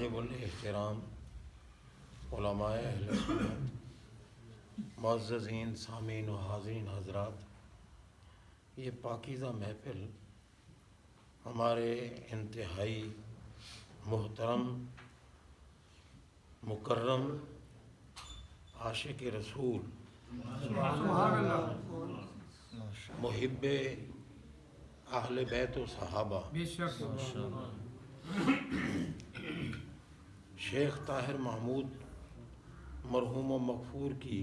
واجب الاحترام علماء اہل سنت، معززین سامعین و حاضرین حضرات، یہ پاکیزہ محفل ہمارے انتہائی محترم مکرم عاشق رسول محب اہل بیت و صحابہ شیخ طاہر محمود مرحوم و مغفور کی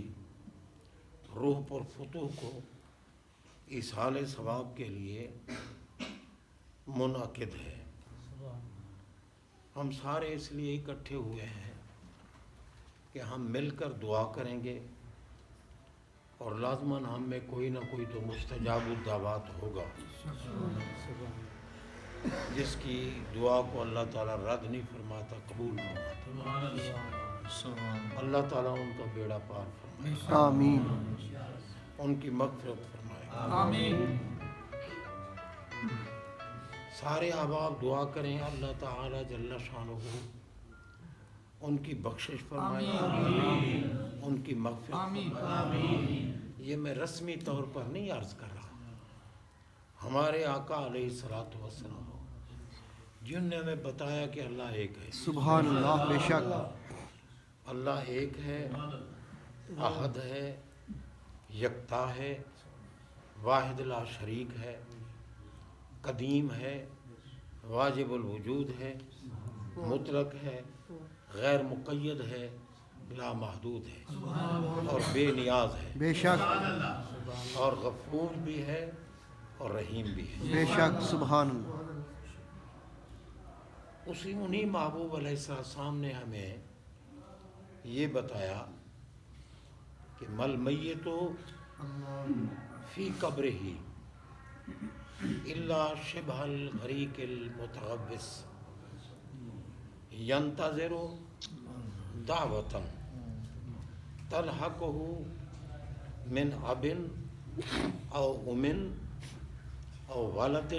روح پر فتوح کو ایصال ثواب کے لیے منعقد ہے۔ ہم سارے اس لیے اکٹھے ہوئے ہیں کہ ہم مل کر دعا کریں گے، اور لازماً ہم میں کوئی نہ کوئی تو مستجاب الدعوات ہوگا جس کی دعا کو اللہ تعالیٰ رد نہیں فرماتا، قبول فرماتا۔ اللہ تعالیٰ ان کا بیڑا پار فرمائے، آمین، ان کی مغفرت فرمائے، آمین۔ سارے احباب دعا کریں اللہ تعالیٰ جل شانہ ان کی بخشش فرمائے، ان کی مغفرت فرمائے۔ یہ میں رسمی طور پر نہیں عرض کر رہا، ہمارے آقا علیہ الصلوۃ والسلام جن نے ہمیں بتایا کہ اللہ ایک ہے۔ سبحان اللہ، بے شک اللہ ایک ہے، احد ہے، یکتا ہے، واحد لا شریک ہے، قدیم ہے، واجب الوجود ہے، مطلق ہے، غیر مقید ہے، لا محدود ہے، اور بے نیاز ہے، بے شک اور غفور بھی ہے اور رحیم بھی ہے۔ بے شک سبحان اللہ۔ انہی محبوب علیہ السلام نے ہمیں یہ بتایا کہ مل میت فی قبرہ الا شبہ الغریق المتغوث ینتظر دعوۃ تلحقہ من اب او ام او ولد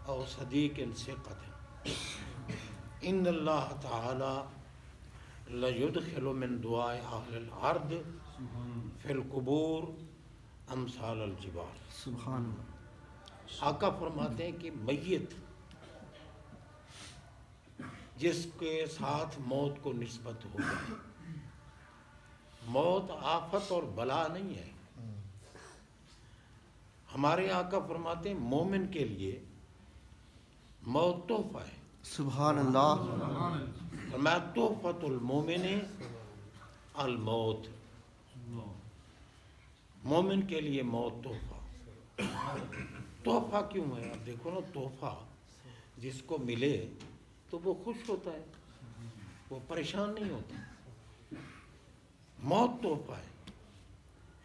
او صدیق ثقۃ ان اللہ تعالی لیدخل من دعاء اہل الارض فی القبور امثال الجبال۔ سبحان اللہ۔ آقا فرماتے ہیں کہ میت جس کے ساتھ موت کو نسبت ہو جائے، موت آفت اور بلا نہیں ہے، ہمارے آقا فرماتے ہیں مومن کے لیے موت تحفہ ہے۔ سبحان اللہ۔ فرمایا تحفۃ المومن الموت، مومن کے لیے موت تحفہ۔ تحفہ کیوں ہے؟ اب دیکھو نا، تحفہ جس کو ملے تو وہ خوش ہوتا ہے، وہ پریشان نہیں ہوتا۔ موت تحفہ ہے۔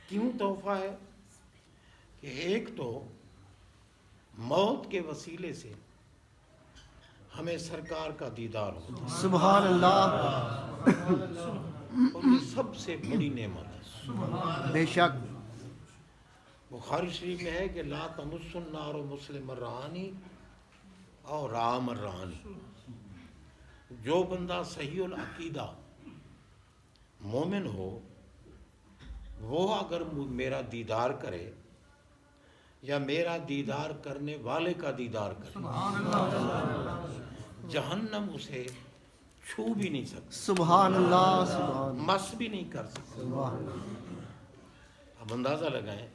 کیوں تحفہ ہے؟ کہ ایک تو موت کے وسیلے سے ہمیں سرکار کا دیدار ہوتا ہے، سبحان اللہ، اور یہ سب سے بڑی نعمت ہے۔ بے شک بخاری شریف میں ہے کہ لا تمس النار مسلم الرحانی اور رام الرحانی، جو بندہ صحیح العقیدہ مومن ہو وہ اگر میرا دیدار کرے یا میرا دیدار کرنے والے کا دیدار کرے، جہنم اسے چھو بھی نہیں سکتی، سبحان اللہ، سبحان مس بھی نہیں کر سکتی۔ اللہ۔ اب اندازہ لگائیں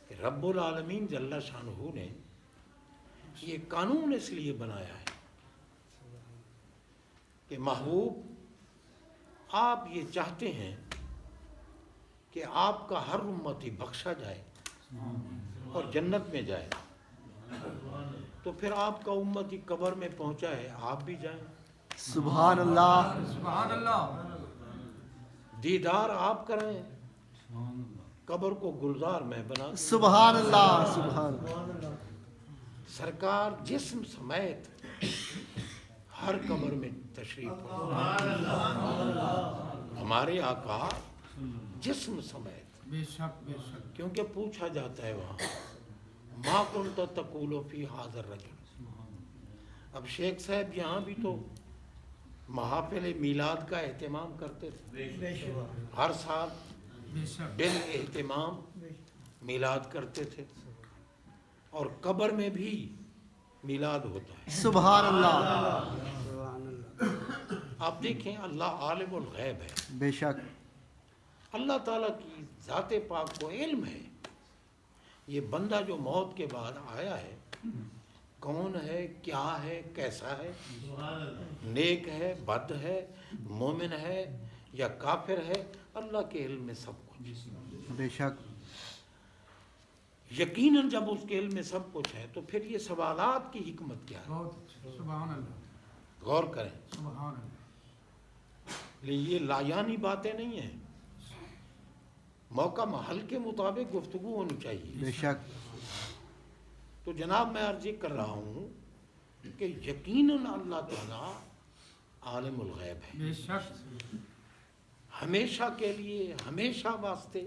کہ رب العالمین جل شانہ نے یہ قانون اس لیے بنایا ہے کہ محبوب آپ یہ چاہتے ہیں کہ آپ کا ہر امتی بخشا جائے اور جنت میں جائے، تو پھر آپ کا امتی قبر میں پہنچا ہے، آپ بھی جائیں، سبحان اللہ، سبحان اللہ۔ دیدار آپ کریں، قبر کو گلزار میں بنا دیں۔ سبحان اللہ، سبحان اللہ۔ سرکار جسم سمیت ہر قبر میں تشریف فرما، ہمارے آقا جسم سمیت، بے شک بے شک۔ کیونکہ پوچھا جاتا ہے وہاں ما کنت تقول فی ھذا الرجل۔ اب شیخ صاحب یہاں بھی تو محافل میلاد کا اہتمام کرتے تھے، ہر سال بے شک بال اہتمام میلاد کرتے تھے، اور قبر میں بھی میلاد ہوتا ہے۔ سبحان اللہ، آپ دیکھیں اللہ عالم الغیب ہے، بے شک، اللہ تعالیٰ کی ذات پاک کو علم ہے یہ بندہ جو موت کے بعد آیا ہے کون ہے، کیا ہے، کیسا ہے، نیک ہے، بد ہے، مومن ہے یا کافر ہے، اللہ کے علم میں سب کچھ۔ بے شک، یقیناً جب اس کے علم میں سب کچھ ہے تو پھر یہ سوالات کی حکمت کیا ہے؟ بہت اچھا، سبحان اللہ، غور کریں، سبحان اللہ، لیکن یہ لایانی باتیں نہیں ہیں، موقع محل کے مطابق گفتگو ہونی چاہیے۔ بے شک، تو جناب میں عرض یہ کر رہا ہوں کہ یقیناً اللہ تعالیٰ عالم الغیب ہے، بے شک، ہمیشہ کے لیے، ہمیشہ واسطے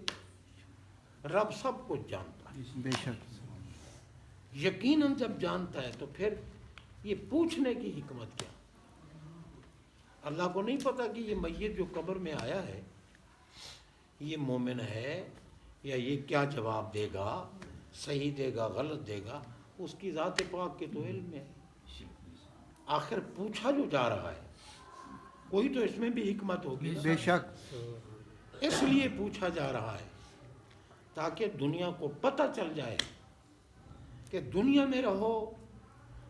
رب سب کچھ جانتا ہے۔ بے شک، یقیناً جب جانتا ہے تو پھر یہ پوچھنے کی حکمت کیا؟ اللہ کو نہیں پتا کہ یہ میت جو قبر میں آیا ہے یہ مومن ہے یا یہ کیا جواب دے گا، صحیح دے گا، غلط دے گا، اس کی ذات پاک کے تو علم ہے۔ آخر پوچھا جو جا رہا ہے کوئی تو اس میں بھی حکمت ہوگی، بے شک، اس لیے پوچھا جا رہا ہے تاکہ دنیا کو پتہ چل جائے کہ دنیا میں رہو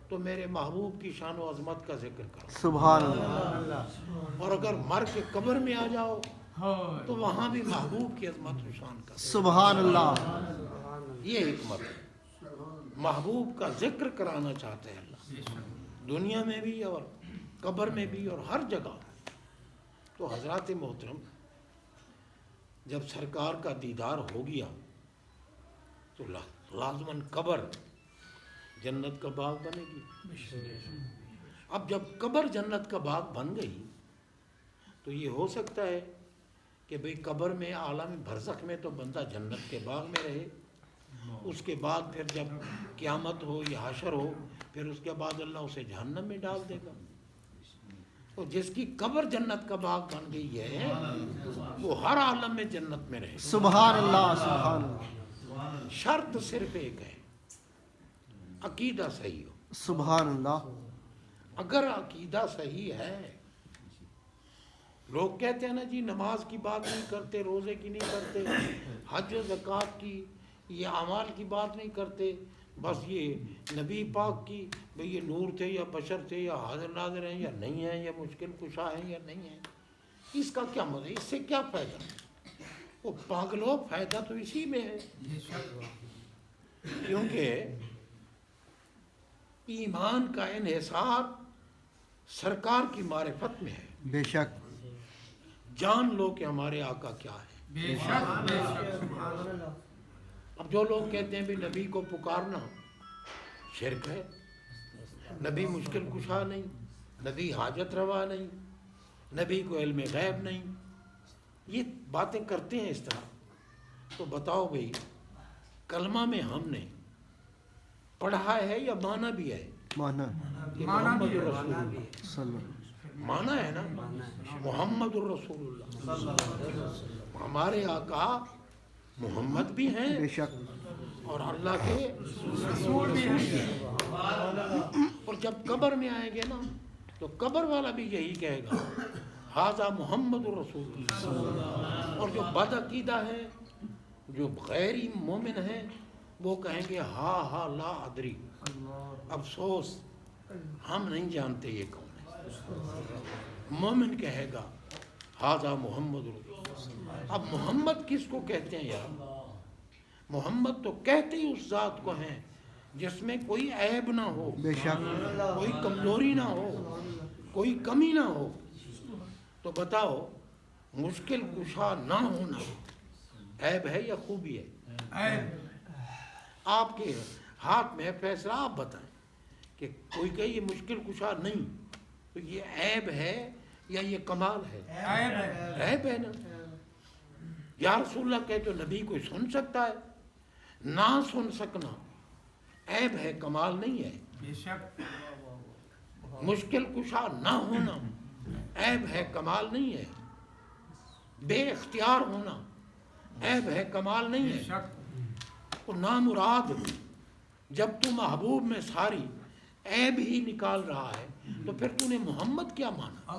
تو میرے محبوب کی شان و عظمت کا ذکر کرو، سبحان اللہ، اور اگر مر کے قبر میں آ جاؤ ہائے، تو وہاں بھی محبوب کی عظمت و شان کا سبحان اللہ، یہ حکمت ہے۔ محبوب کا ذکر کرانا چاہتے ہیں اللہ، بے شک، دنیا میں بھی اور قبر میں بھی اور ہر جگہ۔ تو حضرات محترم جب سرکار کا دیدار ہو گیا تو لازماً قبر جنت کا باغ بنے گی۔ اب جب قبر جنت کا باغ بن گئی تو یہ ہو سکتا ہے کہ بھئی قبر میں عالم برزخ میں تو بندہ جنت کے باغ میں رہے، اس کے بعد پھر جب قیامت ہو یا حشر ہو پھر اس کے بعد اللہ اسے جہنم میں ڈال دے گا۔ تو جس کی قبر جنت کا باغ بن گئی ہے وہ ہر عالم میں جنت میں رہے۔ سبحان اللہ، سبحان اللہ، شرط صرف ایک ہے، عقیدہ صحیح ہو۔ سبحان اللہ، اگر عقیدہ صحیح ہے، لوگ کہتے ہیں نا جی نماز کی بات نہیں کرتے، روزے کی نہیں کرتے، حج و زکوٰۃ کی، یہ اعمال کی بات نہیں کرتے، بس یہ نبی پاک کی بھئی یہ نور تھے یا بشر تھے یا حاضر ناظر ہیں یا نہیں ہیں یا مشکل کشا ہیں یا نہیں ہیں، اس کا کیا مطلب، اس سے کیا فائدہ؟ وہ پاگلو، فائدہ تو اسی میں ہے، بے شک، کیونکہ ایمان کا انحصار سرکار کی معرفت میں ہے۔ بے شک، جان لو کہ ہمارے آقا کیا ہے۔ بے شک، بے شک، اب جو لوگ کہتے ہیں بھی نبی کو پکارنا شرک ہے، نبی مشکل کشا نہیں، نبی حاجت روا نہیں، نبی کو علم غیب نہیں، یہ باتیں کرتے ہیں اس طرح، تو بتاؤ بھئی کلمہ میں ہم نے پڑھا ہے یا مانا بھی ہے مانا، کہ مانا محمد بھی ہے، رسول اللہ، صلی اللہ، مانا ہے نا، محمد الرسول اللہ، ہمارے آقا محمد بھی ہیں بے شک، اور اللہ کے رسول بھی ہے، اور جب قبر میں آئیں گے نا تو قبر والا بھی یہی کہے گا ھذا محمد الرسول اللہ، اور جو بد عقیدہ ہے، جو غیر مومن ہیں، وہ کہیں گے ہا لا ادری، افسوس ہم نہیں جانتے یہ کون ہے۔ مومن کہے گا ھذا محمد رسول اللہ۔ اب محمد کس کو کہتے ہیں یار؟ محمد تو کہتے ہی اس ذات کو ہیں جس میں کوئی عیب نہ ہو، بے شک، کوئی کمزوری نہ ہو، کوئی کمی نہ ہو۔ تو بتاؤ مشکل کشا نہ ہونا عیب ہے یا خوبی ہے؟ اے آپ کے ہاتھ میں فیصلہ، آپ بتائیں کہ کوئی کہے یہ مشکل کشا نہیں تو یہ عیب ہے یا یہ کمال ہے؟ عیب ہے، عیب ہے نا۔ یا رسول اللہ کہے تو نبی کوئی سن سکتا ہے، نہ سن سکنا عیب ہے، کمال نہیں ہے۔ بے شک، مشکل کشا نہ ہونا عیب ہے، کمال نہیں ہے. بے اختیار ہونا عیب ہے، کمال نہیں ہے. تو نامراد جب تو محبوب میں ساری عیب ہی نکال رہا ہے تو پھر تو نے محمد کیا مانا؟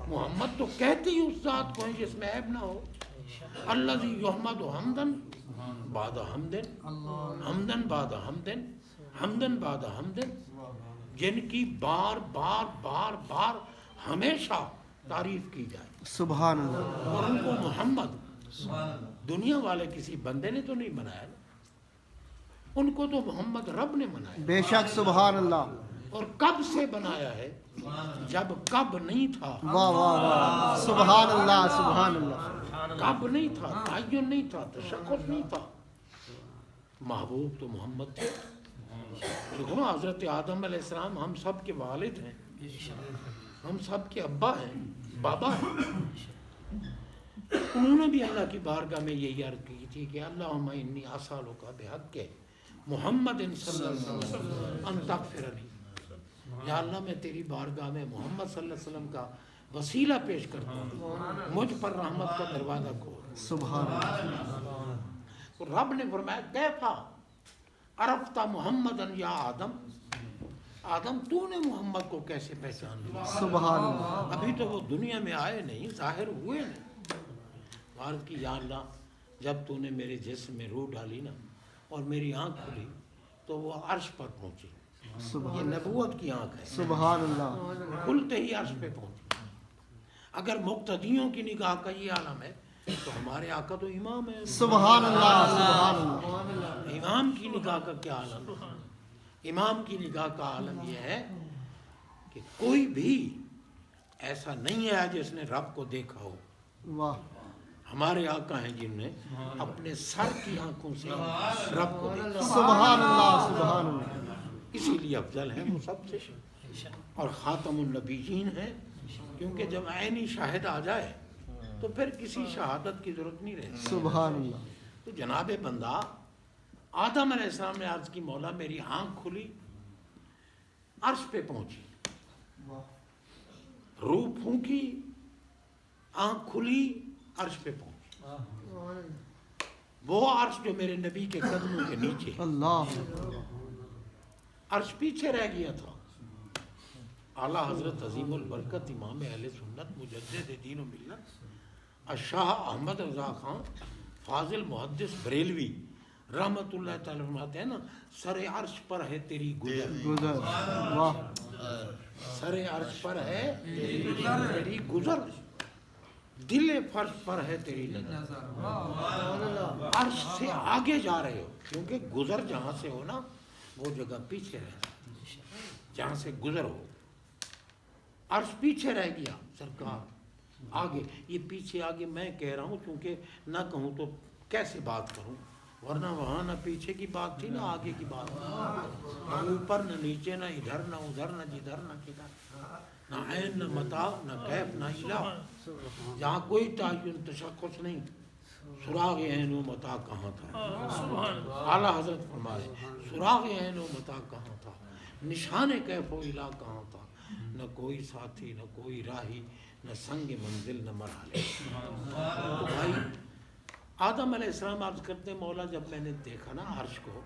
محمد تو کہتے ہی اس ذات کو ہیں جس میں عیب نہ ہو. الذی یحمد حمدن بعد حمدن، حمدن بعد حمدن، حمدن بعد حمدن، جن کی بار بار بار بار ہمیشہ تعریف کی جائے. سبحان اللہ. اور ان کو محمد دنیا والے کسی بندے نے تو نہیں بنایا نا. ان کو تو محمد رب نے بنایا. بے شک سبحان اللہ. اور کب سے بنایا ہے؟ جب کب نہیں تھا. واہ واہ واہ. سبحان اللہ سبحان اللہ. کب نہیں تھا، تعین نہیں تھا، تشخص نہیں تھا. محبوب تو محمد تھے. دیکھو نا حضرت آدم علیہ السلام ہم سب کے والد ہیں، ہم سب کے ابا ہیں، بابا ہیں. انہوں نے بھی اللہ کی بارگاہ میں یہی عرض کی تھی کہ اللہم انی اسألک بحق محمد صلی اللہ علیہ وسلم ان تغفر لی. یا اللہ میں تیری بارگاہ میں محمد صلی اللہ علیہ وسلم کا وسیلہ پیش کرتا ہوں، مجھ پر رحمت کا دروازہ کھول. سبحان اللہ. تو رب نے فرمایا کیفا عرفت محمد یا آدم، آدم تو نے محمد کو کیسے پہچان لیا؟ سبحان اللہ. ابھی تو وہ دنیا میں آئے نہیں، ظاہر ہوئے نہیں. عرض کی یا اللہ جب تو نے میرے جسم میں روح ڈالی نا اور میری آنکھ کھلی تو وہ عرش پر پہنچی. یہ نبوت کی آنکھ ہے. سبحان اللہ. کھلتے ہی عرش پہ پہنچی. اگر مقتدیوں کی نگاہ کا یہ عالم ہے تو ہمارے آقا تو امام ہے. سبحان اللہ سبحان اللہ. امام کی نگاہ کا کیا عالم ہے؟ امام کی نگاہ کا عالم یہ ہے کہ کوئی بھی ایسا نہیں ہے جس نے رب کو دیکھا ہو. واہ. ہمارے آقا ہیں جن نے اپنے سر کی آنکھوں سے رب کو دیکھا. سبحان اللہ سبحان اللہ. اسی لیے افضل ہے وہ سب سے اور خاتم النبیین ہے. کیونکہ جب عینی شاہد آ جائے تو پھر کسی شہادت کی ضرورت نہیں رہتی. سبحان اللہ. تو جناب بندہ آدم علیہ السلام نے عرض کی مولا میری آنکھ کھلی، عرش پہ پہنچی. روح پھونکی، آنکھ کھلی، عرش پہ پہنچی. وہ عرش جو میرے نبی کے قدموں کے نیچے، اللہ. عرش پیچھے رہ گیا تھا. اعلیٰ حضرت عظیم البرکت امام اہل سنت مجدد دین و ملت الشاہ احمد رضا خان فاضل محدث بریلوی رحمت اللہ تعالیٰ فرماتے ہیں نا سر عرش پر ہے تیری گزر. گزر. واہ. سر عرش پر ہے تیری گزر، دل فرش پر ہے تیری نظر. عرش سے آگے جا رہے ہو کیونکہ گزر جہاں سے ہو نا وہ جگہ پیچھے رہ، جہاں سے گزر ہو. عرش پیچھے رہ گیا، سرکار آگے. یہ پیچھے آگے میں کہہ رہا ہوں کیونکہ نہ کہوں تو کیسے بات کروں، ورنہ وہاں نہ پیچھے کی بات تھی نہ آگے کی بات تھی، نہ اوپر نہ نیچے، نہ ادھر نہ ادھر، نہ جدھر نہ کدھر، نہ عین نہ متا نہ کیف نہ الہ. جہاں کوئی تعین تشخص نہیں. سراغ عین و متا کہاں تھا؟ اعلیٰ حضرت فرمائے سراغ عین و متا کہاں تھا، نشان کیف و الہ کہاں تھا. نہ کوئی ساتھی نہ کوئی راہی، نہ سنگ منزل نہ مرحلے. تو بھائی آدم علیہ السلام عرض کرتے ہیں مولا جب میں نے دیکھا نا عرش کو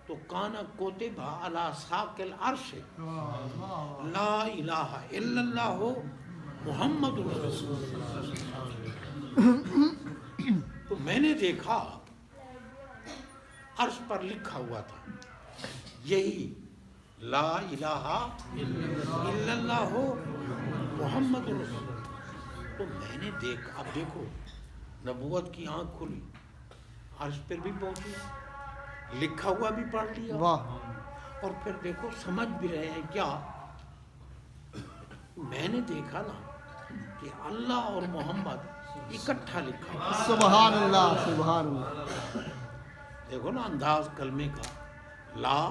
تو کانا کوتبہ علی ساق العرش لا الہ الا اللہ محمد رسول اللہ. تو میں نے دیکھا عرش پر لکھا ہوا تھا یہی لا الہ الا اللہ محمد رسول اللہ. تو میں نے دیکھا، اب دیکھو نبوت کی آنکھ کھلی، عرش پر بھی پہنچی، لکھا ہوا بھی پڑھ لیا. واہ. اور پھر دیکھو سمجھ بھی رہے ہیں کیا. میں نے دیکھا نا کہ اللہ اور محمد اکٹھا لکھا ہوا. سبحان اللہ سبحان اللہ. دیکھو نا انداز کلمے کا، لا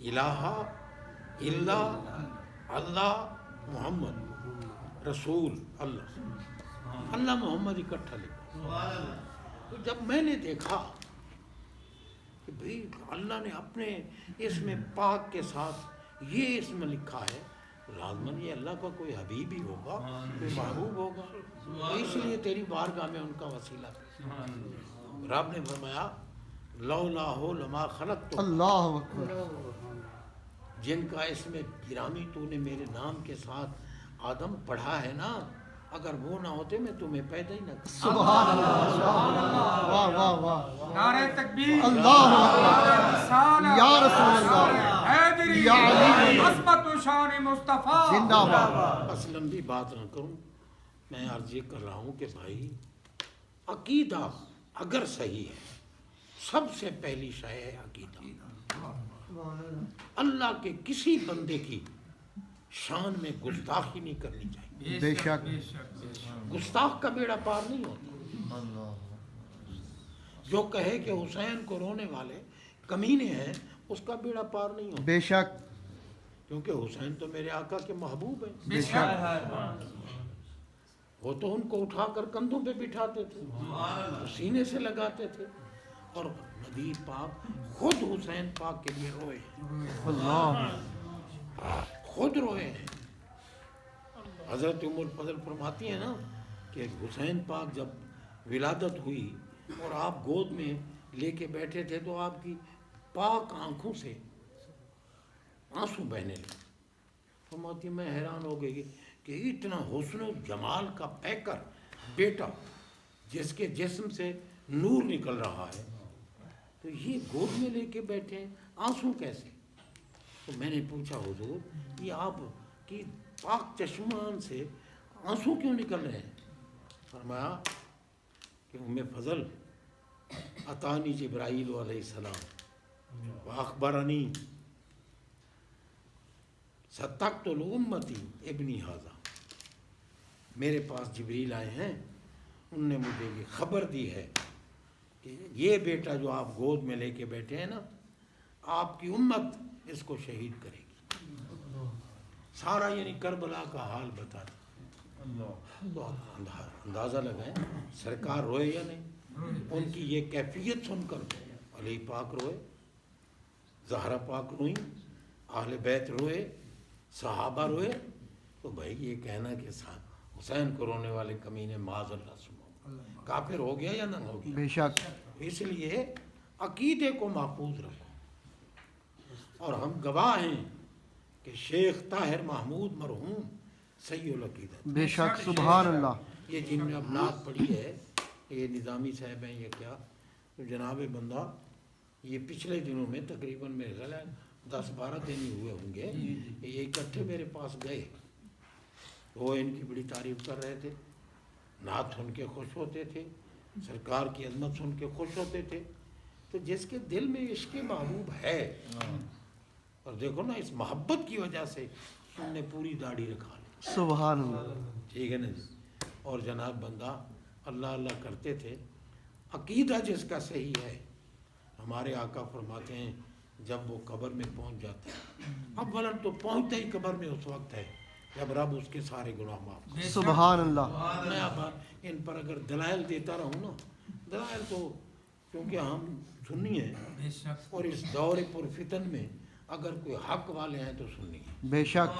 الہ الا اللہ محمد رسول اللہ، اللہ محمد اکٹھا لکھا. تو جب میں نے دیکھا کہ بھئی اللہ نے اپنے اسم پاک کے ساتھ یہ اسم لکھا ہے، لازماً یہ اللہ کا کوئی حبیب ہی ہوگا، کوئی محبوب ہوگا، تو اس لیے تیری بارگاہ میں ان کا وسیلہ ہے۔ رب نے فرمایا لولا ہو لما خلق تو اللہ اکبر، جن کا اس میں گرامی تو نے میرے نام کے ساتھ آدم پڑھا ہے نا، اگر وہ نہ ہوتے میں تمہیں پیدا ہی نہ کرتا۔ سبحان اللہ، واہ واہ واہ، نعرہ تکبیر، اللہ اکبر، رسالہ، یا رسول اللہ، حیدری، یا علی، عظمت و شان مصطفیٰ، زندہ باد۔ بس لمبی بات نہ کروں، میں عرض یہ کر رہا ہوں کہ بھائی عقیدہ اگر صحیح ہے، سب سے پہلی شے ہے عقیدہ۔ اللہ کے کسی بندے کی شان میں گستاخی نہیں کرنی چاہیے، بے شک، گستاخ کا بیڑا پار نہیں ہوتا۔ جو کہے کہ حسین کو رونے والے کمینے ہیں، اس کا بیڑا پار نہیں ہوتا، بے شک، کیونکہ حسین تو میرے آقا کے محبوب ہیں۔ بے شک، وہ تو ان کو اٹھا کر کندھوں پہ بٹھاتے تھے، سینے سے لگاتے تھے، اور نبی پاک خود حسین پاک کے لیے روئے ہیں، اللہ، خود روئے ہیں۔ حضرت ام الفضل فرماتی ہیں نا کہ حسین پاک جب ولادت ہوئی اور آپ گود میں لے کے بیٹھے تھے تو آپ کی پاک آنکھوں سے آنسو بہنے لگے۔ فرماتی میں حیران ہو گئی کہ اتنا حسن و جمال کا پیکر بیٹا جس کے جسم سے نور نکل رہا ہے، تو یہ گود میں لے کے بیٹھے ہیں، آنسو کیسے؟ تو میں نے پوچھا حضور یہ آپ کی پاک چشمان سے آنسو کیوں نکل رہے ہیں؟ فرمایا کہ ام فضل اتانی جبرائیل علیہ السلام واخبرنی ستقتل امتی ابنی ھذا، میرے پاس جبریل آئے ہیں، انہوں نے مجھے یہ خبر دی ہے کہ یہ بیٹا جو آپ گود میں لے کے بیٹھے ہیں نا، آپ کی امت اس کو شہید کرے گی۔ سارا یعنی کربلا کا حال بتا دیا۔ تو اندازہ لگائیں سرکار روئے یا نہیں؟ ان کی یہ کیفیت سن کر علی پاک روئے، زہرا پاک روئیں، اہل بیت روئے، صحابہ روئے، تو بھائی یہ کہنا کہ حسین کو رونے والے کمینے معاذ اللہ سمو کافر ہو گیا یا نہ ہو گیا؟ بے شک، اس لیے عقیدے کو محفوظ رکھو، اور ہم گواہ ہیں کہ شیخ طاہر محمود مرحوم صحیح العقیدت، بے شک، سبحان اللہ، یہ جن نے اب نعت پڑھی ہے، یہ نظامی صاحب ہیں یا کیا، تو جناب بندہ یہ پچھلے دنوں میں تقریباً میرے خیال ہے 10-12 دن ہی ہوئے ہوں گے، یہ اکٹھے میرے پاس گئے، وہ ان کی بڑی تعریف کر رہے تھے، نعت سن کے خوش ہوتے تھے، سرکار کی عظمت سن کے خوش ہوتے تھے۔ تو جس کے دل میں عشق محبوب ہے، اور دیکھو نا اس محبت کی وجہ سے ہم نے پوری داڑھی رکھا لی، سبحان اللہ، ٹھیک ہے نا جی، اور جناب بندہ اللہ اللہ کرتے تھے۔ عقیدہ جس کا صحیح ہے، ہمارے آقا فرماتے ہیں جب وہ قبر میں پہنچ جاتا ہے، اولاً تو پہنچتا ہی قبر میں اس وقت ہے جب رب اس کے سارے گناہ معاف کرے۔ سبحان اللہ، میں اب ان پر اگر دلائل دیتا رہوں نا، دلائل تو کیونکہ ہم سنی ہیں، اور اس دور پر فتن میں اگر کوئی حق والے ہیں تو سنی ہیں، بے شک،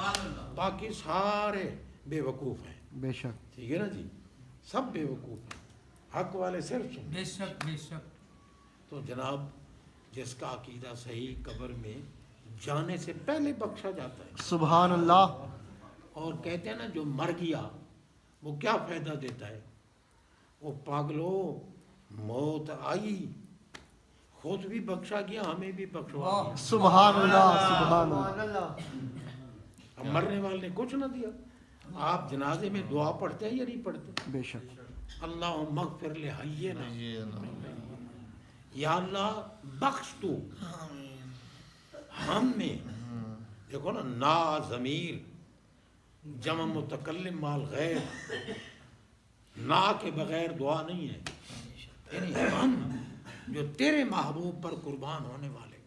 باقی سارے بے وقوف ہیں، بے شک، ٹھیک ہے نا جی، سب بے وقوف ہیں، حق والے صرف سنیں۔ بے شک، بے شک، تو جناب جس کا عقیدہ صحیح قبر میں جانے سے پہلے بخشا جاتا ہے، سبحان اللہ، اور کہتے ہیں نا جو مر گیا وہ کیا فائدہ دیتا ہے، وہ پاگلو موت آئی، خود بھی بخشا گیا، ہمیں بھی بخشوا گیا، سبحان اللہ، سبحان اللہ، اب مرنے والے نے کچھ نہ دیا۔ آپ جنازے میں دعا پڑھتے ہیں یا نہیں پڑھتے؟ بے شک، اللہم اغفر لحینا، یا اللہ بخش تو ہم میں، دیکھو نا نا ضمیر جمع متکلم مال غیر، نا کے بغیر دعا نہیں ہے، یعنی ہم جو تیرے محبوب پر قربان ہونے والے،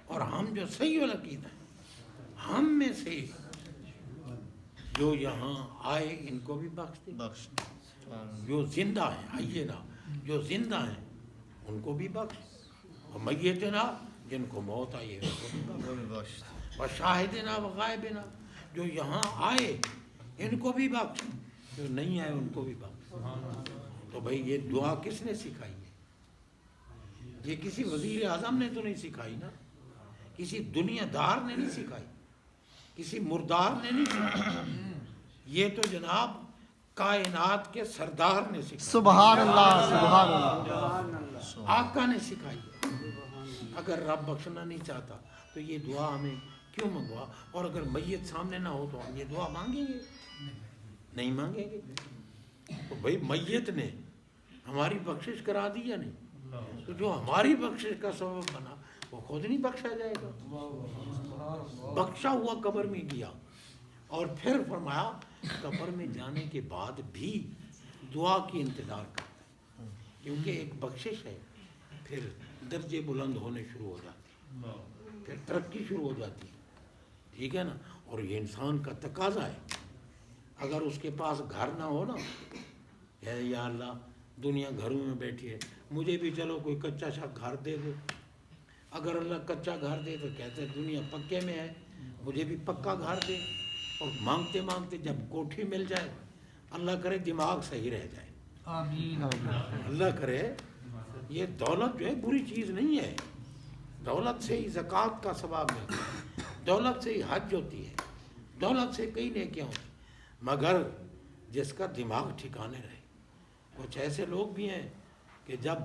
اور ہم جو صحیح العقیدہ ہیں، ہم میں سے جو یہاں آئے ان کو بھی بخش دے، جو زندہ ہیں آئیے نا، جو زندہ ہیں ان کو بھی بخش، اور میتنا جن کو موت آئی ہے ان کو بھی بخش، اور شاہدنا و غائبنا جو یہاں آئے ان کو بھی بخش، جو نہیں آئے ان کو بھی بخش۔ تو بھائی یہ دعا کس نے سکھائی ہے؟ یہ کسی وزیر اعظم نے تو نہیں سکھائی نا، کسی دنیا دار نے نہیں سکھائی، کسی مردار نے نہیں سکھائی، یہ تو جناب کائنات کے سردار نے سکھائی، سبحان اللہ سبحان اللہ۔ آقا نے سکھائی ہے۔ اگر رب بخشنا نہیں چاہتا تو یہ دعا ہمیں کیوں منگوا؟ اور اگر میت سامنے نہ ہو تو ہم یہ دعا مانگیں گے؟ نہیں مانگیں گے۔ تو بھئی میت نے ہماری بخشش کرا دی یا نہیں؟ تو جو ہماری بخشش کا سبب بنا وہ خود نہیں بخشا جائے گا؟ بخشا ہوا قبر میں گیا، اور پھر فرمایا قبر میں جانے کے بعد بھی دعا کی انتظار کرتا ہے، کیونکہ ایک بخشش ہے، پھر درجے بلند ہونے شروع ہو جاتے ہیں، پھر ترقی شروع ہو جاتی ہے، ٹھیک ہے نا؟ اور یہ انسان کا تقاضا ہے۔ اگر اس کے پاس گھر نہ ہو نا، یا اللہ دنیا گھروں میں بیٹھی ہے، مجھے بھی چلو کوئی کچا سا گھر دے دو۔ اگر اللہ کچا گھر دے تو کہتے ہیں دنیا پکے میں ہے، مجھے بھی پکا گھر دے۔ اور مانگتے مانگتے جب کوٹھی مل جائے، اللہ کرے دماغ صحیح رہ جائے، آمین۔ اللہ کرے۔ یہ دولت جو ہے بری چیز نہیں ہے، دولت سے ہی زکوٰۃ کا ثواب ملتا ہے، دولت سے ہی حج ہوتی ہے، دولت سے کئی نیکیاں ہوتی ہیں، مگر جس کا دماغ ٹھکانے رہے۔ کچھ ایسے لوگ بھی ہیں کہ جب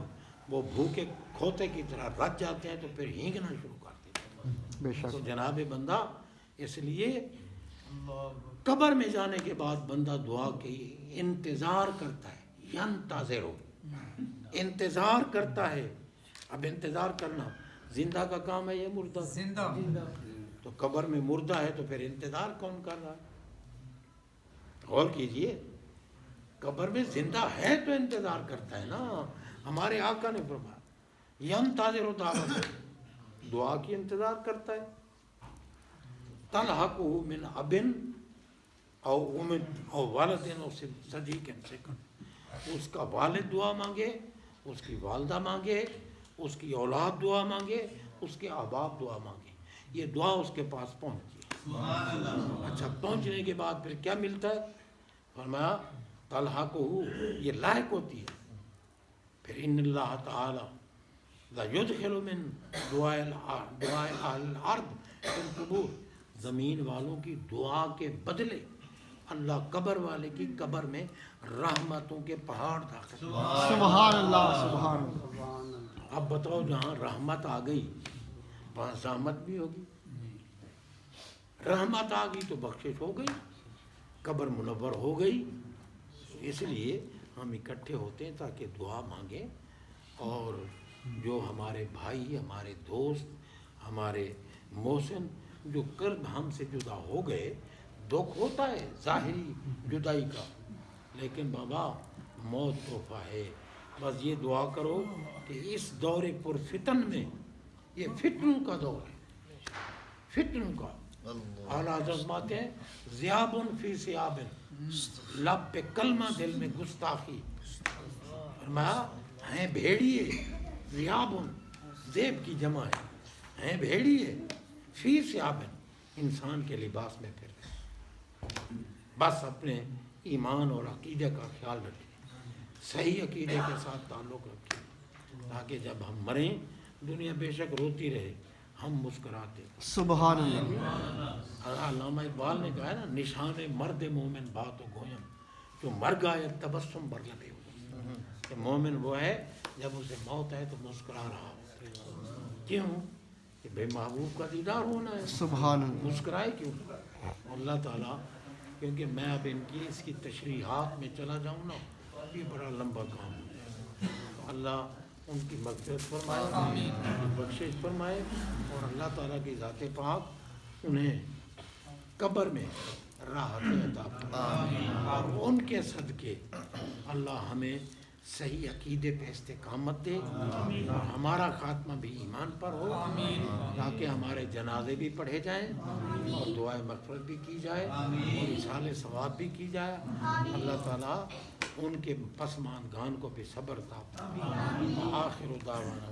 وہ بھوکے کھوتے کی طرح رچ جاتے ہیں تو پھر ہینگنا شروع کر دیتے ہیں۔ بے شک۔ تو جناب بندہ، اس لیے قبر میں جانے کے بعد بندہ دعا کی انتظار کرتا ہے، ینتظر ہو، انتظار کرتا ہے۔ اب انتظار کرنا زندہ کا کام ہے یا مردہ؟ زندہ۔ تو قبر میں مردہ ہے تو پھر انتظار کون کر رہا ہے؟ غور کیجئے، قبر میں زندہ ہے تو انتظار کرتا ہے نا۔ ہمارے آقا نے فرمایا ینتظر دعوت، دعا کی انتظار کرتا ہے۔ تلحقہ من ابن او امن او والد او صدیق سکن، اس کا والد دعا مانگے، اس کی والدہ مانگے، اس کی اولاد دعا مانگے، اس کے احباب دعا مانگے، یہ دعا اس کے پاس پہنچی۔ اچھا، پہنچنے کے بعد پھر کیا ملتا ہے؟ فرمایا تلحقہ، یہ لاحق ہوتی ہے۔ پھر ان اللہ تعالی لا یدخل من دعاء اہل الارض فی القبور، زمین والوں کی دعا کے بدلے اللہ قبر والے کی قبر میں رحمتوں کے پہاڑ داخل۔ سبحان اللہ سبحان اللہ۔ اب بتاؤ، جہاں رحمت آ گئی وہاں زحمت بھی ہوگی۔ رحمت آ گئی تو بخشش ہو گئی، قبر منور ہو گئی۔ اس لیے ہم اکٹھے ہوتے ہیں تاکہ دعا مانگیں، اور جو ہمارے بھائی، ہمارے دوست، ہمارے محسن جو قرب ہم سے جدا ہو گئے، دکھ ہوتا ہے ظاہری جدائی کا، لیکن بابا موت تحفہ ہے۔ بس یہ دعا کرو کہ اس دور پر فتن میں، یہ فتنوں کا دور ہے، فتنوں کا۔ اعلیٰ حضرت فرماتے ہیں ذیابن فی ثیابن، لب پہ کلمہ دل میں گستاخی۔ فرمایا ہیں بھیڑیے، ذیابن ذیب کی جمع ہے، ہیں بھیڑیے فی ثیابن، انسان کے لباس میں پھر بس اپنے ایمان اور عقیدے کا خیال رکھیں، صحیح عقیدے کے ساتھ تعلق رکھیں، تاکہ جب ہم مریں دنیا بے شک روتی رہے، ہم مسکراتے۔ سبحان اللہ۔ علامہ اقبال نے کہا ہے نا، نشان مرد مومن بات و گویم، جو مر گئے تبسم بر لبے ہو، کہ مومن وہ ہے جب اسے موت ہے تو مسکرا رہا ہو۔ کیوں؟ کہ بے محبوب کا دیدار ہونا ہے، سبحان اللہ۔ مسکرائے کیوں؟ اللہ تعالیٰ، کیونکہ میں اب ان کی اس کی تشریحات میں چلا جاؤں نا، یہ بڑا لمبا کام ہے۔ اللہ ان کی مغفرت فرمائے، ان کی بخشش فرمائے، اور اللہ تعالیٰ کی ذات پاک انہیں قبر میں راحت عطا فرمائے، اور ان کے صدقے اللہ ہمیں صحیح عقیدے پہ استقامت دے، اور ہمارا خاتمہ بھی ایمان پر ہو، تاکہ ہمارے جنازے بھی پڑھے جائیں، اور دعائے مغفرت بھی کی جائے، اور اصحال ثواب بھی کی جائے۔ اللہ تعالیٰ ان کے پسماندگان کو بھی صبر عطا فرمائے۔ آخر دعوانا